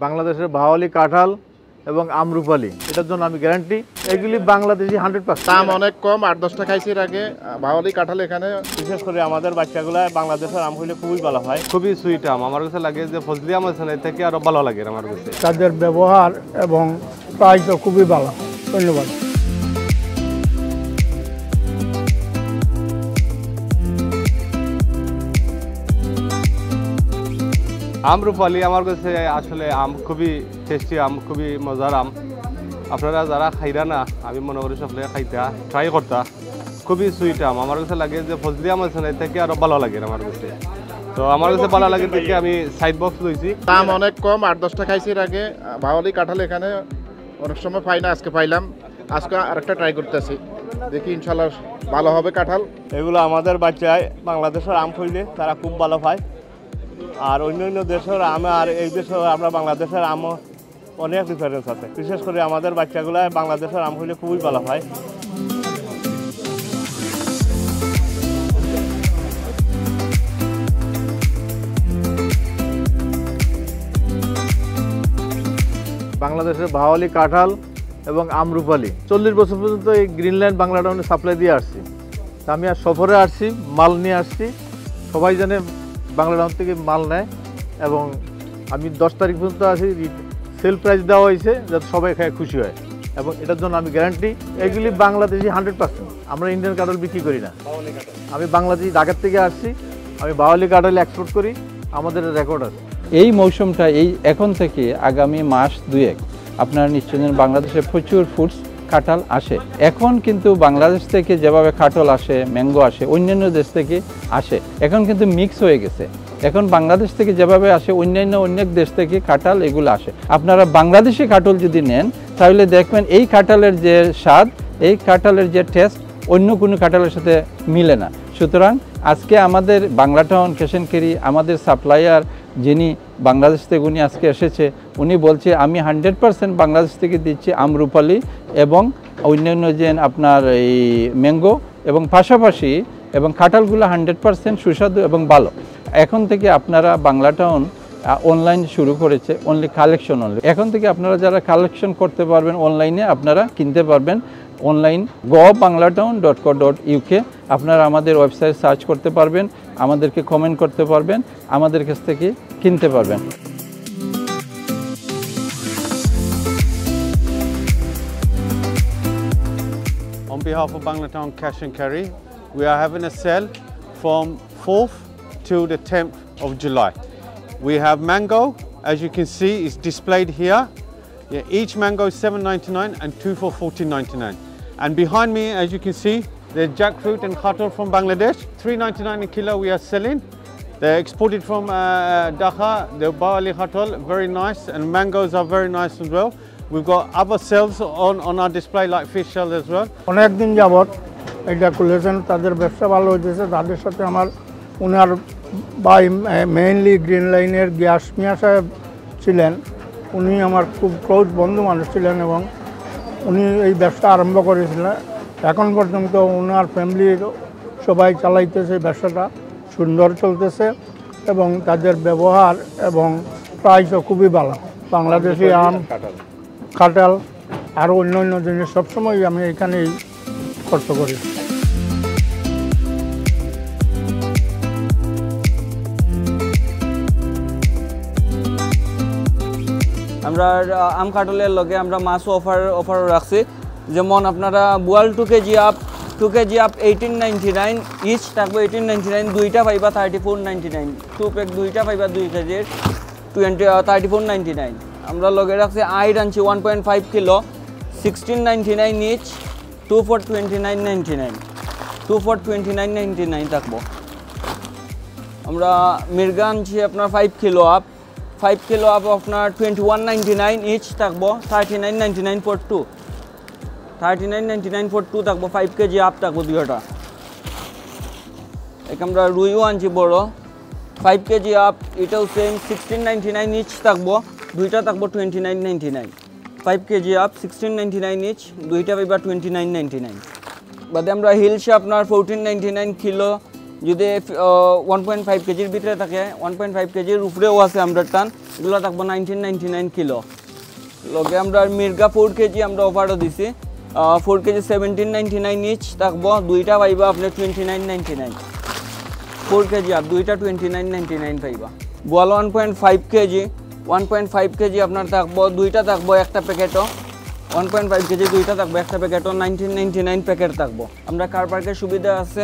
বাংলাদেশের ভাওয়ালি কাঁঠাল এবং আমরুপালি এটার জন্য আমি গ্যারান্টি এগুলি বাংলাদেশি 100%। দাম অনেক কম, 8-10 টাকা খাইছি এর আগে। ভাওয়ালি কাঁঠাল এখানে বিশেষ করে আমাদের বাচ্চাগুলো বাংলাদেশের আম হইলে খুবই ভালো হয়, খুবই সুইট আম। আমার কাছে লাগে যে ফজলি আম আছে না, এর থেকে আরো ভালো লাগে আমার কাছে। তাদের ব্যবহার এবং প্রাইসও খুবই ভালো। ধন্যবাদ। আমরুপালি আমার কাছে আসলে আম খুবই টেস্টি আম, খুবই মজার আম। আপনারা যারা খাইরা না, আমি মনে করি সকলে খাইতা ট্রাই করতা। খুবই সুইট আম। আমার কাছে লাগে যে ফজলি আম আছে না, এর থেকে আরো ভালো লাগে আমার কাছে। তো আমার কাছে ভালো লাগে দেখে আমি সাইড বক্স লইছি। দাম অনেক কম, 8-10 টাকা খাইছি এর আগে। ভাওয়ালি কাঁঠাল এখানে অনেক সময় পাই না, আজকে পাইলাম। আজকে আরেকটা ট্রাই করতেছি, দেখি ইনশাল্লাহ ভালো হবে কাঁঠাল। এগুলো আমাদের বাচ্চায় বাংলাদেশের আম হইলে তারা খুব ভালো পায়। আর অন্য দেশের আম আর এই দেশের আমরা বাংলাদেশের আমও অনেক ডিফারেন্স আছে। বিশেষ করে আমাদের বাচ্চাগুলো বাংলাদেশের আম হইলে খুবই ভালো হয়। বাংলাদেশের ভাওয়ালি কাঁঠাল এবং আমরুপালি 40 বছর পর্যন্ত এই গ্রিনল্যান্ড বাংলা টাউনে সাপ্লাই দিয়ে আসছি। তা আমি আর সফরে আসছি, মাল নিয়ে আসছি। সবাই জানে বাংলা টাউন থেকে মাল নেয় এবং আমি 10 তারিখ পর্যন্ত আছি। সেল প্রাইস দেওয়া হয়েছে যাতে সবাই খায় খুশি হয় এবং এটার জন্য আমি গ্যারান্টি এগুলি বাংলাদেশি 100%। আমরা ইন্ডিয়ান কাঁঠাল বিক্রি করি না। আমি বাংলাদেশি ঢাকার থেকে আসছি, আমি ভাওয়ালি কাঁঠাল এক্সপোর্ট করি, আমাদের রেকর্ড আছে। এই মৌসুমটা এখন থেকে আগামী মাস 2-1 আপনারা নিশ্চয় জানেন বাংলাদেশে প্রচুর ফ্রুটস কাঁঠাল আসে। এখন কিন্তু বাংলাদেশ থেকে যেভাবে কাঁঠাল আসে, ম্যাঙ্গো আসে, অন্যান্য দেশ থেকে আসে, এখন কিন্তু মিক্স হয়ে গেছে। এখন বাংলাদেশ থেকে যেভাবে আসে অনেক দেশ থেকে কাঁঠাল এগুলো আসে। আপনারা বাংলাদেশি কাঁঠাল যদি নেন তাহলে দেখবেন এই কাঁঠালের যে স্বাদ, এই কাঁঠালের যে টেস্ট অন্য কোনো কাঁঠালের সাথে মিলে না। সুতরাং আজকে আমাদের Bangla town cash and carry আমাদের সাপ্লায়ার যিনি বাংলাদেশ থেকে উনি আজকে এসেছে, উনি বলছে আমি 100% বাংলাদেশ থেকে দিচ্ছি আমরুপালি এবং অন্যান্য যে আপনার এই ম্যাঙ্গো এবং পাশাপাশি এবং কাঁঠালগুলো 100% সুস্বাদু এবং ভালো। এখন থেকে আপনারা বাংলা টাউন অনলাইন শুরু করেছে, অনলি কালেকশন অনলি। এখন থেকে আপনারা যারা কালেকশন করতে পারবেন অনলাইনে আপনারা কিনতে পারবেন। অনলাইন gobanglatowne.co.uk আপনারা আমাদের ওয়েবসাইট সার্চ করতে পারবেন, আমাদেরকে কমেন্ট করতে পারবেন, আমাদের কাছ থেকে কিনতে পারবেন। On behalf of Bangla Town Cash and Carry, we are having a sale from 4th to the 10th of July. We have mango, as you can see, is displayed here. Yeah, each mango is $7.99 and 2 for $14.99. And behind me, as you can see, there's jackfruit and khatul from Bangladesh. $3.99 a kilo we are selling. They're exported from Dhaka. The Bawali khatul, very nice, and mangoes are very nice as well. We've got other sales on our display like fish shell as well. অনেক দিন যাবত এটা খুলেছেন, তাদের ব্যবসা ভালো হয়েছে। তাদের সাথে আমার ওনার ভাই মেইনলি গ্রিন লাইনের গ্যাস মিয়া সাহেব ছিলেন, উনি আমার খুব ক্লোজ বন্ধু মানুষ ছিলেন এবং উনি এই ব্যবসা আরম্ভ করেছিলেন। এখন পর্যন্ত ওনার ফ্যামিলির সবাই চালাইতেছে, ব্যবসাটা সুন্দর চলতেছে এবং তাদের ব্যবহার এবং প্রাইসও খুবই ভালো। বাংলাদেশি আম, কাঁঠাল আরও অন্য জিনিস সবসময় আমি এখানেই খরচ করি। আমরা আম কাঁঠালের লগে আমরা মাছও অফার রাখছি। যেমন আপনারা বোয়াল 2 কেজি আপ 1899 ইচ থাকবে 1899, দুইটা পাইবা 3499, 2 প্যাক দুইটা পাইবা 2 কেজির 3499। আমরা লগে রাখছি আইড আনছি 1.5 কিলো 1699 ইচ, 2 for 2999, 2 for 2999 থাকবো। আমরা মির্গা আনছি আপনার 5 কিলো আপ 5 কিলো আপ আপনার 2199 ইচ থাকবো, 3999 for 2, 3999 for 2 থাকবো। 5 কেজি আপ থাকবো দুইটা। এক আমরা রুইও আনছি বড় 5 কেজি আপ, এটাও সেম 1699 ইচ থাকবো, দুইটা থাকবো 2999। 5 কেজি আপ 1699 ইচ, দুইটা পাইবা 2999। বাদে আমরা হিলসে আপনার 1499 কিলো যদি 1.5 কেজির ভিতরে থাকে 1.5 কেজির উপরেও আছে আমরা টান, এগুলো থাকবো 1999 কিলো। লগে আমরা মির্গা 4 কেজি আমরা অফারও দিছি, 4 কেজি 1799 ইচ থাকবো, দুইটা পাইবা আপনি 2999। 4 কেজি আর দুইটা 2999 পাইবা। বোয়াল 1.5 কেজি আপনার থাকবো, দুইটা থাকবো একটা প্যাকেটও, 1.5 কেজি দুইটা থাকবো একটা প্যাকেটও 1999 প্যাকেট থাকবো। আমরা কার পার্কের সুবিধা আছে,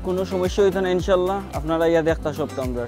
কোনো সমস্যা হইতো না ইনশাল্লাহ, আপনারা ইয়া দেখতে সপ্তাহ আমরা।